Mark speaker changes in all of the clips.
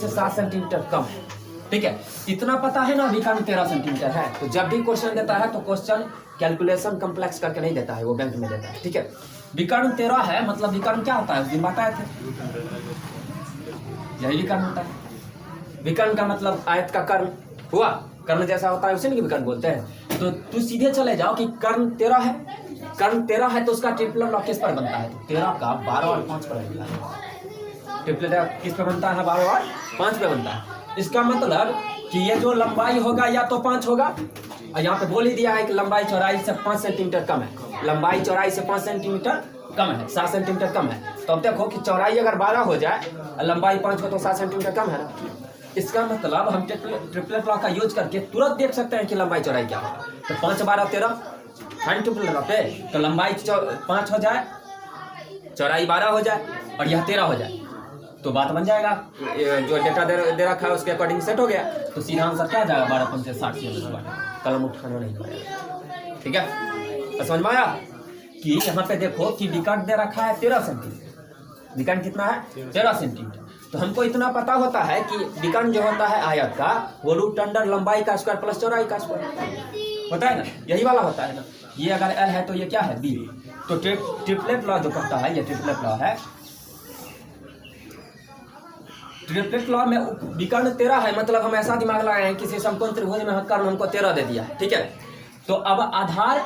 Speaker 1: से 7 सेंटीमीटर कम है। ठीक है, इतना पता है ना, विकर्ण 13 सेंटीमीटर है। तो जब भी क्वेश्चन देता है तो क्वेश्चन कैलकुलेशन कम्प्लेक्स करके नहीं देता है, वो बैंक में देता है। ठीक है, विकर्ण 13 है, मतलब विकर्ण क्या होता है, उस दिन बताए थे, यही विकर्ण होता है। विकर्ण का मतलब आयत का कर्ण हुआ, कर्ण जैसा होता है उसे नहीं विकर्ण बोलते हैं। तो तू सीधे चले जाओ कि कर्ण 13 है, कर्ण 13 है तो उसका ट्रिपल लॉ किस पर बनता है, 13 का 12 और 5 पर बनता है। ट्रिपल लॉ किस पर बनता है, 12 और 5 पे बनता है। इसका मतलब कि ये जो लंबाई होगा या तो 5 होगा, और यहाँ पे बोल ही दिया है कि लंबाई चौड़ाई से 5 सेंटीमीटर कम है, लंबाई चौड़ाई से 5 सेंटीमीटर कम है, 7 सेंटीमीटर कम है। तो अब देखो कि चौड़ाई अगर 12 हो जाए, लंबाई 5 हो तो 7 सेंटीमीटर कम है ना। इसका मतलब हम ट्रिपलेट लॉ का यूज करके तुरंत देख सकते हैं कि लंबाई चौड़ाई क्या होगा। तो 5 12 13 फाइन ट्रिपलेट लॉ पे, तो लंबाई 5 हो जाए, चौड़ाई 12 हो जाए और यह 13 हो जाए, तो बात बन जाएगा। जो डेटा दे रखा है उसके अकॉर्डिंग सेट हो गया, तो सीधा आंसर क्या आ जाएगा, 12 पंचे 60। कलम उठाना नहीं पड़ेगा। ठीक है, समझ में आया कि यहाँ पे देखो कि विकर्ण दे रखा है 13 सेंटीमीटर, विकर्ण कितना है 13 सेंटीमीटर। तो हमको इतना पता होता है कि विकर्ण जो होता है आयत का, वो रूट अंडर लंबाई का स्क्वायर प्लस चौड़ाई का स्क्वायर होता है ना, यही वाला होता है ना। ये अगर एल है तो ये क्या है, बी। तो ट्रिपलेट लॉ जो कहता है, ये ट्रिपलेट लॉ है। ट्रिपलेट लॉ में विकर्ण 13 है, मतलब हम ऐसा दिमाग लगाए हैं किसी समकोण त्रिभुज में कर्ण हमको 13 दे दिया है। ठीक है, तो अब आधार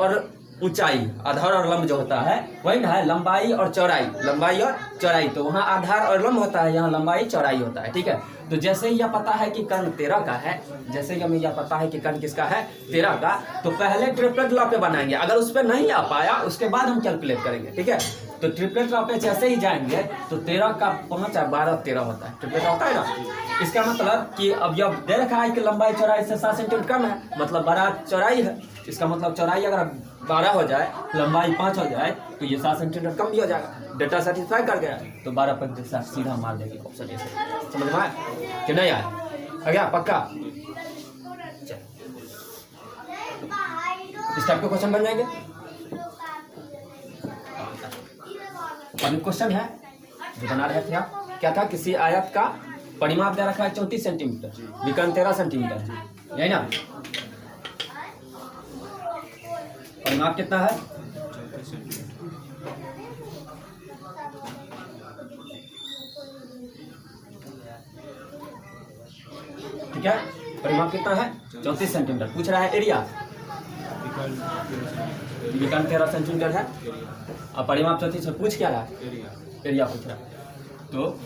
Speaker 1: और ऊंचाई, आधार और लंब जो होता है वही ना है, लंबाई और चौड़ाई, लंबाई और चौड़ाई। तो वहाँ आधार और लंब होता है, यहाँ लंबाई चौड़ाई होता है। ठीक है, तो जैसे ही यह पता है कि कर्ण 13 का है, जैसे ही हमें यह पता है कि कर्ण किसका है 13 का, तो पहले ट्रिपलेट लॉ पे बनाएंगे। अगर उस पर नहीं आ पाया उसके बाद हम कैलकुलेट करेंगे। ठीक है, तो ट्रिपलेट लॉ पे जैसे ही जाएंगे तो 13 का 5 और 12 13 होता है, ट्रिपलेट होता है ना। इसका मतलब कि अब यह दे रखा है कि लंबाई चौड़ाई से 7 सेंटीमीटर कम है, मतलब 12 चौड़ाई है। इसका मतलब चौड़ाई अगर 12 हो जाए, लंबाई 5 हो जाए, तो ये 7 सेंटीमीटर कम भी हो जाएगा। डेटा सेटिस्फाई कर गया तो 12 पंचे 60 सीधा मार देंगे ऑप्शन ए से। समझ में आया कि नहीं आया, आ गया पक्का। इस टाइप के क्वेश्चन बन जाएंगे। अभी क्वेश्चन है जो बना रहे थे आप, क्या था, किसी आयत का परिमाप दे रखा है 34 सेंटीमीटर, विकर्ण 13 सेंटीमीटर, यही ना। परिमाप कितना है, ठीक है, परिमाप कितना है 34 सेंटीमीटर। पूछ रहा है एरिया, विकर्ण 13 सेंटीमीटर है और परिमाप 34 से पूछ क्या रहा है, एरिया पूछ रहा है। तो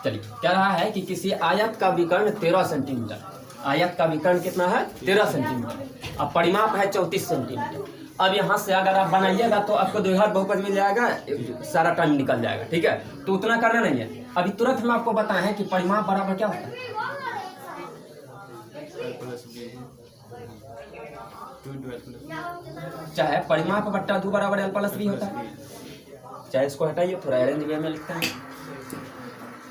Speaker 1: चलिए, क्या रहा है कि किसी आयत का विकर्ण 13 सेंटीमीटर, आयत का विकर्ण कितना है 13 सेंटीमीटर और परिमाप है 34 सेंटीमीटर। अब यहाँ से अगर आप बनाइएगा तो आपको द्विघात बहुपद मिल जाएगा, सारा टाइम निकल जाएगा। ठीक है, तो उतना करना नहीं है। अभी तुरंत हम आपको बताएं कि परिमाप बराबर क्या होता है, चाहे परिमाप बट्टा 2 बराबर एल प्लस बी होता है। चाहे इसको हटाइए, थोड़ा अरेंज वे में लिखते हैं।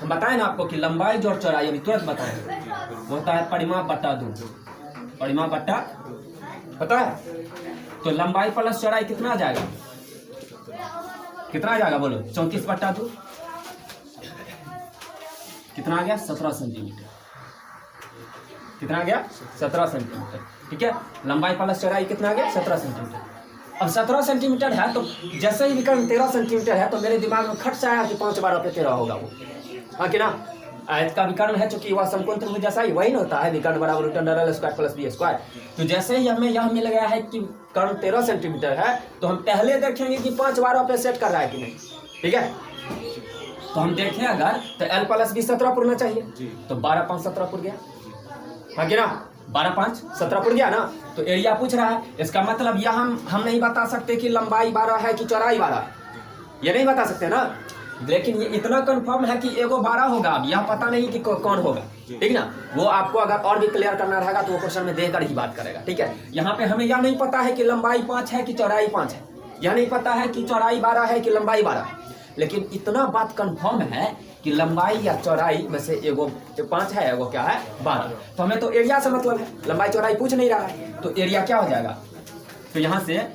Speaker 1: हम बताएं ना आपको कि लंबाई जो चौड़ाई, अभी तुरंत बताएं, वो होता है परिमाप बट्टा 2, परिमाप बट्टा, पता है। तो लंबाई प्लस चौड़ाई कितना आ जाएगा, कितना आ जाएगा बोलो, 34 बट्टा 2 कितना आ गया 17 सेंटीमीटर, कितना आ गया 17 सेंटीमीटर। ठीक है, लंबाई प्लस चौड़ाई कितना आ गया 17 सेंटीमीटर। अब 17 सेंटीमीटर है तो जैसे ही विकर्ण 13 सेंटीमीटर है तो मेरे दिमाग में खट से आया कि 5 12 पे 13 होगा वो, हाँ कि ना। आयत का विकर्ण है चूंकि वह समकोण त्रिभुज जैसा ही वही ना होता है, विकर्ण बराबर root under l square plus b square. तो जैसे ही हमें यह मिल गया है कि कर्ण 13 सेंटीमीटर है, तो हम पहले देखेंगे कि 5 12 पे सेट कर रहा है कि नहीं। ठीक है, तो हम देखें अगर तो एल प्लस बी 17 पुरना चाहिए, तो 12 5 17 पुर गया, हाँ कि ना, 12 5 17 पुर गया ना। तो एरिया पूछ रहा है, इसका मतलब यह हम नहीं बता सकते कि लंबाई 12 है कि चौड़ाई 12 है, ये नहीं बता सकते ना। लेकिन ये इतना कंफर्म है कि एगो 12 होगा, अब यह पता नहीं कि कौन होगा। ठीक ना, वो आपको अगर और भी क्लियर करना रहेगा तो वो क्वेश्चन में देकर ही बात करेगा। ठीक है, यहाँ पे हमें यह नहीं पता है कि लंबाई 5 है कि चौड़ाई 5 है, यह नहीं पता है कि चौड़ाई 12 है कि लंबाई 12 है, लेकिन इतना बात कंफर्म है कि लंबाई या चौड़ाई में से एगो 5 है, एगो क्या है 12। तो हमें तो एरिया से मतलब है, लंबाई चौड़ाई पूछ नहीं रहा है, तो एरिया क्या हो जाएगा। तो यहाँ से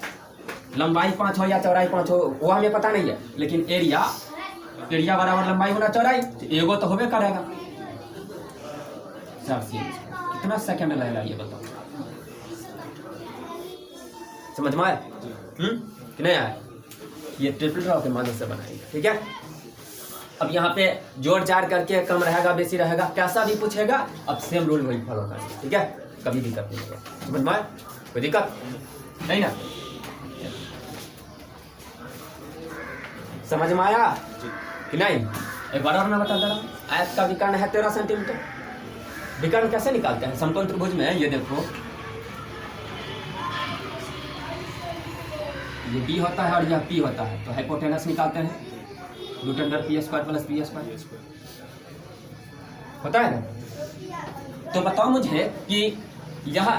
Speaker 1: लंबाई 5 हो या चौड़ाई 5 हो वो हमें पता नहीं है, लेकिन एरिया बराबर लंबाई होना चौड़ाई, तो एगो तो होबे करेगा। कितना सेकंड लगेगा ये बताओ, समझ में आया? कि नहीं आया? ये ट्रिपल लॉ के मदद से बनाएंगे, ठीक है। अब यहाँ पे जोड़ जाड़ करके कम रहेगा बेसी रहेगा कैसा भी पूछेगा, अब सेम रूल वही फॉलो करेंगे, ठीक है। कभी दिक्कत नहीं होगा, समझ में आया? कोई दिक्कत नहीं ना? समझ में आया कि नहीं? एक बार और मैं बता दे रहा हूँ, आयत का विकर्ण है 13 सेंटीमीटर। विकर्ण कैसे निकालते हैं? समकोण त्रिभुज में ये देखो, ये b होता है और यह p होता है, तो हाइपोटेनस निकालते हैं √p² + p² होता है ना। तो बताओ मुझे कि यह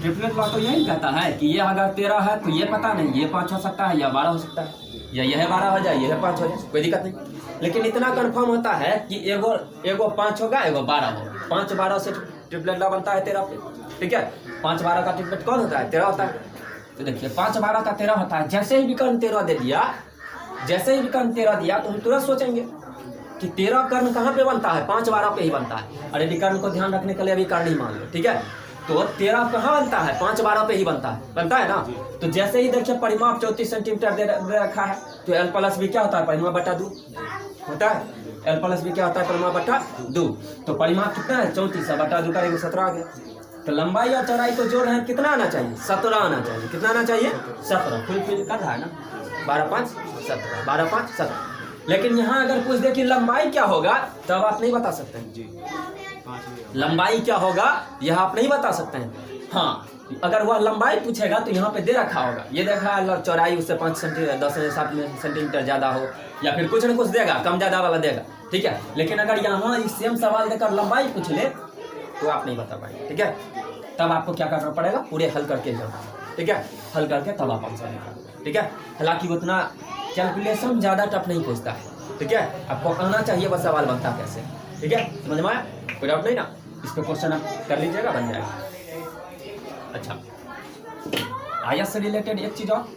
Speaker 1: ट्रिपलेट लॉ तो यही कहता है कि ये अगर 13 है तो ये पता नहीं, ये 5 हो सकता है या 12 हो सकता है, या यह 12 हो जाए यह 5 हो जाए, कोई दिक्कत नहीं। लेकिन इतना कंफर्म होता है कि एगो 5 होगा एगो 12 होगा। 5 12 से ट्रिपलेट लॉ बनता है 13 पे, ठीक है। 5 12 का ट्रिपलेट कौन होता है? 13 होता है। तो देखिए 5 12 का 13 होता है। जैसे ही विकर्ण 13 दे दिया, जैसे ही विकर्ण 13 दिया तो हम तुरंत सोचेंगे कि 13 कर्ण कहाँ पे बनता है? 5 12 पे ही बनता है। अरे विकर्ण को ध्यान रखने के लिए अभी कर्ण ही मान लो, ठीक है। तो 13 कहाँ बनता है? 5 12 पे ही बनता है ना। तो जैसे ही देखिए परिमाप 34 सेंटीमीटर दे रखा है, तो L + B क्या होता है? परिमाप बटा 2 होता है। L + B क्या होता है? परिमाप बटा 2। तो परिमाप कितना है? 34 बटा 2 करेंगे 17 आ गया। तो लंबाई और चौड़ाई को जोड़ रहे हैं, कितना आना चाहिए? 17 आना चाहिए। कितना आना चाहिए? 17। फुल कर रहा है ना, 12 5 17, 12 5 17। लेकिन यहाँ अगर पूछ दे कि लंबाई क्या होगा, तब आप नहीं बता सकते हैं जी। लंबाई क्या होगा यह आप नहीं बता सकते हैं। हाँ, अगर वह लंबाई पूछेगा तो यहाँ पे दे रखा होगा, ये देखा है चौड़ाई उससे 5 सेंटीमीटर 10 7 सेंटीमीटर ज्यादा हो, या फिर कुछ न कुछ देगा, कम ज्यादा वाला देगा, ठीक है। लेकिन अगर यहाँ इस सेम सवाल देकर लंबाई पूछ ले तो आप नहीं बता पाएंगे, ठीक है। तब आपको क्या करना पड़ेगा? पूरे हल करके जाना, ठीक है। हल करके तब आप आंसर निकालेंगे, ठीक है। हालांकि उतना कैलकुलेशन ज़्यादा टफ नहीं पूछता है, ठीक है। आपको आना चाहिए बस सवाल बनता कैसे, ठीक है। समझ में आया? कोई डाउट नहीं ना? इस पर क्वेश्चन आप कर लीजिएगा, बन जाएगा। अच्छा, आयत से रिलेटेड एक चीज और,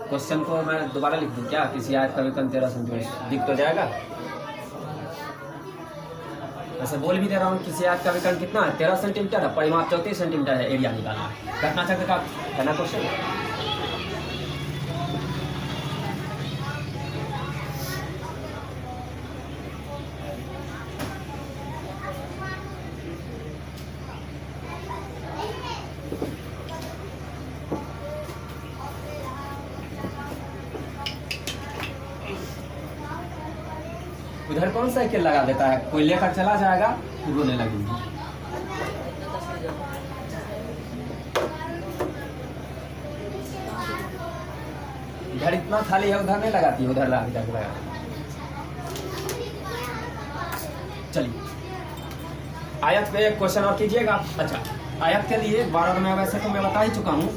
Speaker 1: क्वेश्चन को मैं दोबारा लिख दूं क्या? किसी आयत का विकर्ण 13 सेंटीमीटर दिख तो जाएगा। वैसे बोल भी दे रहा हूँ, किसी आयत का विकर्ण कितना है? 13 सेंटीमीटर है, परिमाप 34 सेंटीमीटर है, एरिया निकालना है। करना चाहते का है ना क्वेश्चन? उधर कौन साइकिल लगा देता है? कोई लेकर चला जाएगा फिर रोने लगेगी। इधर इतना खाली है, उधर नहीं लगाती, उधर लगा। चलिए आयत पे एक क्वेश्चन और कीजिएगा। अच्छा, आयत के लिए बार में वैसे तो मैं बता ही चुका हूँ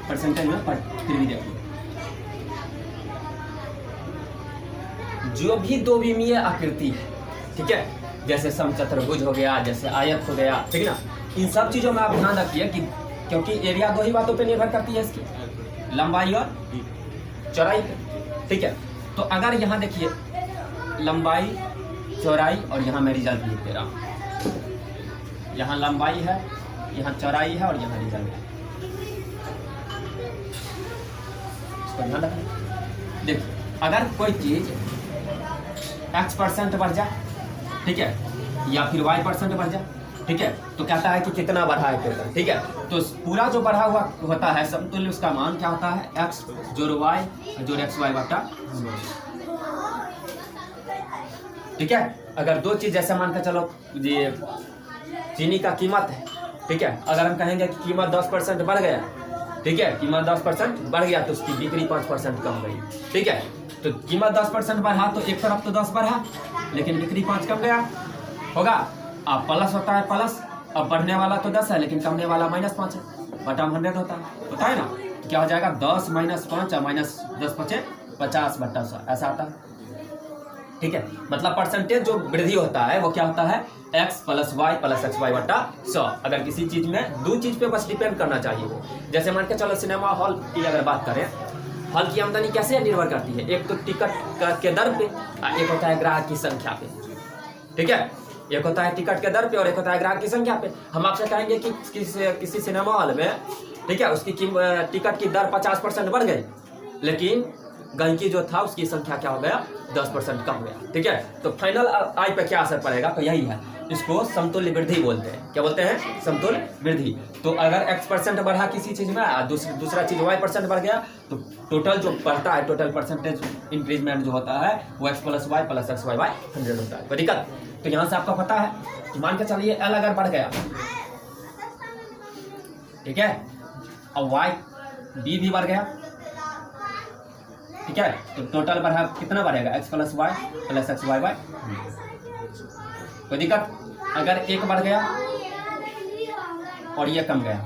Speaker 1: परसेंटेज में, पर फिर भी देखिए, जो भी दो विमीय आकृति है, ठीक है, जैसे समचतुर्भुज हो गया, जैसे आयत हो गया, ठीक है ना, इन सब चीजों में आप ध्यान रखिए कि क्योंकि एरिया दो ही बातों पे निर्भर करती है इसकी, लंबाई और चौड़ाई पे, ठीक है। तो अगर यहाँ देखिए लंबाई चौड़ाई और यहाँ मैं रिजल्ट लिख दे रहा हूँ, यहाँ लंबाई है, यहाँ चौड़ाई है और यहाँ रिजल्ट है, इसको ध्यान रखना। देखिए अगर कोई चीज x% बढ़ जाए, ठीक है, या फिर y% बढ़ जाए, ठीक है, तो कहता है कि कितना बढ़ा है फिर, ठीक है। तो पूरा जो बढ़ा हुआ होता है समतुल्य, उसका मान क्या होता है? x जोड़ y जोड़ xy बटा, ठीक है। अगर दो चीज जैसे मान के चलो, ये चीनी का कीमत है, ठीक है, अगर हम कहेंगे कि कीमत 10% बढ़ गया, ठीक है, कीमत 10% बढ़ गया तो उसकी बिक्री 5% कम गई, ठीक है। तो कीमत 10% बढ़ा तो एक तरफ तो 10 बढ़ा, लेकिन बिक्री 5 कम गया होगा। अब प्लस होता है प्लस, अब बढ़ने वाला तो 10 है लेकिन कमने वाला -5 है, बटा 100 होता है ना। तो क्या हो जाएगा? 10 - 5 और -10 × 50 बटा 100, ऐसा आता है। ठीक है, मतलब परसेंटेज जो वृद्धि होता है वो क्या होता है, x plus y plus x y बटा 100। अगर किसी चीज में दो चीज पे बस डिपेंड करना चाहिए वो, जैसे मान के चलो सिनेमा हॉल की अगर बात करें, हॉल की आमदनी कैसे निर्भर करती है, एक तो टिकट के दर पे, एक होता है ग्राहक की संख्या पे। ठीक है, एक होता है टिकट के दर पे और एक होता है ग्राहक की संख्या पे। हम आपसे कहेंगे कि किसी सिनेमा हॉल में, ठीक है, उसकी टिकट की दर 50% बढ़ गई, लेकिन गहकी जो था उसकी संख्या क्या हो गया, 10% कम हो गया। ठीक है, तो फाइनल आय पे क्या असर पड़ेगा, तो यही है, इसको समतुल्य वृद्धि बोलते हैं। क्या बोलते हैं, समतुल्य वृद्धि। तो अगर x% बढ़ा किसी चीज में, दूसरा चीज y% बढ़ गया, तो टोटल जो बढ़ता है, टोटल परसेंटेज इंक्रीजमेंट जो होता है वो x plus y plus x y by 100 होता है। कोई दिक्कत? तो यहाँ से आपको पता है कि मान के चलिए l अगर बढ़ गया, ठीक है, और y b भी बढ़ गया, ठीक है, तो टोटल बढ़ा कितना बढ़ेगा, x plus y plus x y by. कोई दिक्कत? अगर एक बढ़ गया और ये कम गया,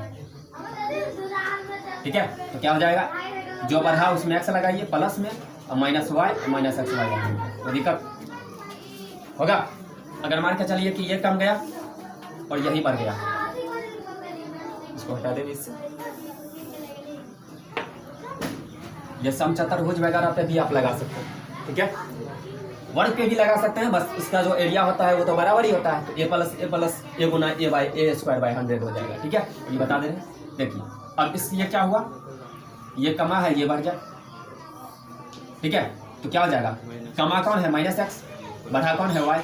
Speaker 1: ठीक है, तो क्या हो जाएगा, जो बढ़ा उसमें x लगाइए प्लस में और minus y minus x y लगाइए। कोई दिक्कत होगा? अगर मान के चलिए कि ये कम गया और यही बढ़ गया, इसको हटा देंगे इससे। ये समचतुर्भुज वगैरह पे भी आप लगा सकते हैं, ठीक है, वर्ग पे भी लगा सकते हैं, बस इसका जो एरिया होता है वो तो बराबर ही होता है। तो ए प्लस ए गुना a by a square by 100 हो जाएगा। ठीक है, ये बता दे रहे हैं। देखिए अब इसलिए क्या हुआ, ये कमा है, ये बढ़ जाए, ठीक है, तो क्या हो जाएगा, कमा कौन है, माइनस एक्स, बढ़ा कौन है, y,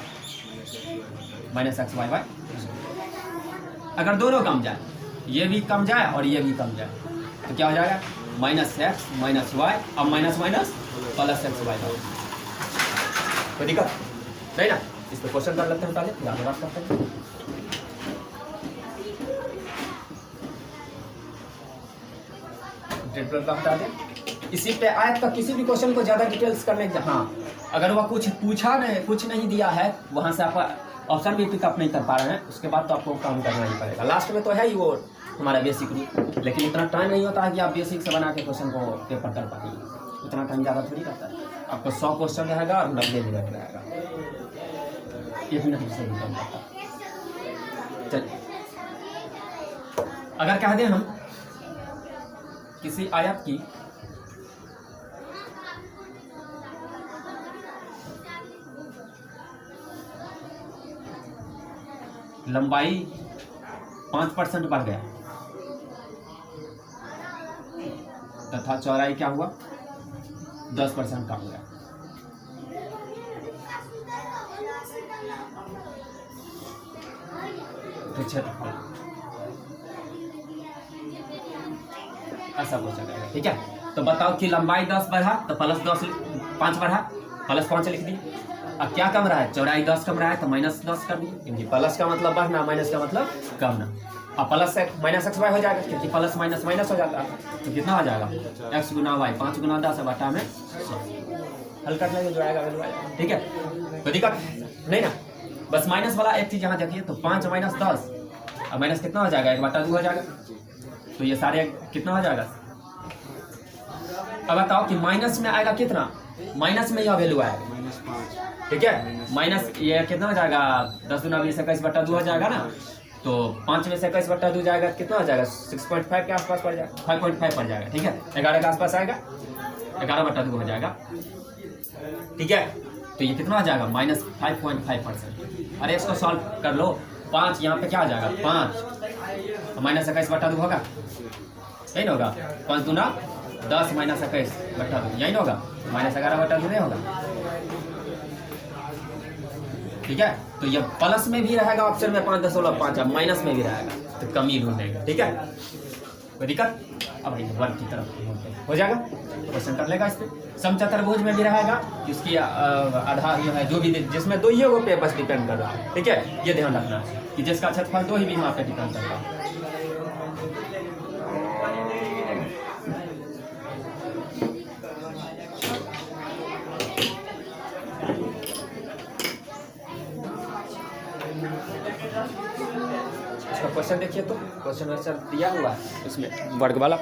Speaker 1: minus x y y. अगर दोनों कम जाए, ये भी कम जाए और ये भी कम जाए, तो क्या हो जाएगा, माइनस एक्स माइनस वाई, अब minus minus plus x y. कोई दिक्कत नहीं ना? इस पर क्वेश्चन कर लेते हैं पहले, यहाँ बात करते हैं। बता दें इसी पे आयत का किसी भी क्वेश्चन को ज्यादा डिटेल्स करने के, हाँ अगर वह कुछ नहीं दिया है, वहां से आप ऑप्शन भी पिकअप नहीं कर पा रहे हैं, उसके बाद तो आपको काम करना ही पड़ेगा। लास्ट में तो है ही वो हमारा बेसिक रूल, लेकिन इतना टाइम नहीं होता है कि आप बेसिक से बना के क्वेश्चन को पेपर कर पाएंगे। इतना टाइम ज़्यादा थोड़ी रहता है, आपको 100 क्वेश्चन रहेगा और 90 मिनट रहेगा, 1 मिनट से भी कम रहता है। चलिए अगर कह दें हम किसी आयत की लंबाई 5% बढ़ गया तथा चौड़ाई क्या हुआ, 10% कम हो गया, तो क्षेत्रफल ऐसा पूछा गया। ठीक है, तो बताओ कि लंबाई 10 बढ़ा तो प्लस 5 बढ़ा, प्लस 5 लिख दी। अब क्या कम रहा है, चौड़ाई 10 कम रहा है तो माइनस 10 कर दिए, क्योंकि प्लस का मतलब बढ़ना, माइनस का मतलब कमना। अब प्लस माइनस एक्स वाई हो जाएगा, क्योंकि प्लस माइनस माइनस हो जाता है, तो कितना हो जाएगा, एक्स गुना वाई, 5 गुना 10 बटा में 100। हल करने में जो आएगा वैल्यू आएगा। ठीक है, कोई दिक्कत नहीं ना? बस माइनस वाला एक चीज यहाँ देखिए, तो 5 माइनस 10, अब माइनस कितना हो जाएगा, 1/2 हो जाएगा, तो ये सारे कितना हो जाएगा। अब बताओ कि माइनस में आएगा कितना, माइनस में यह वैल्यू आएगा, ठीक है, माइनस ये कितना हो जाएगा, 10 गुना 20 21/2 हो जाएगा ना, तो 5 में से 21/2 जाएगा, कितना हो जाएगा, 6.5 के आसपास पड़ जाएगा, 5.5 पड़ जाएगा। ठीक है, 11 के आसपास आएगा, 11/2 हो जाएगा। ठीक है, तो ये कितना हो जाएगा, माइनस 5.5%। अरे इसको सॉल्व कर लो, 5 यहाँ पे क्या हो जाएगा, 5 माइनस 21/2 होगा, यही होगा, 5 गुना 10 माइनस 21/2 यही होगा, माइनस 11/2 नहीं होगा। ठीक है, तो ये प्लस में भी रहेगा ऑप्शन में 5.5, अब माइनस में भी रहेगा, तो कमी ढूंढेगा। ठीक है, कोई दिक्कत? अब वर्ग की तरफ हो जाएगा, क्वेश्चन कर लेगा। इस पर समचतुर्भुज में भी रहेगा, जिसकी आधार जो है, जो भी जिसमें 2 ही पे बस डिपेंड कर रहा है। ठीक है, ये ध्यान रखना है कि जिसका क्षेत्रफल 2 ही भी वहाँ पे डिपेंड कर रहा है। क्वेश्चन देखिए, तो क्वेश्चन आंसर दिया हुआ है इसमें वर्ग वाला।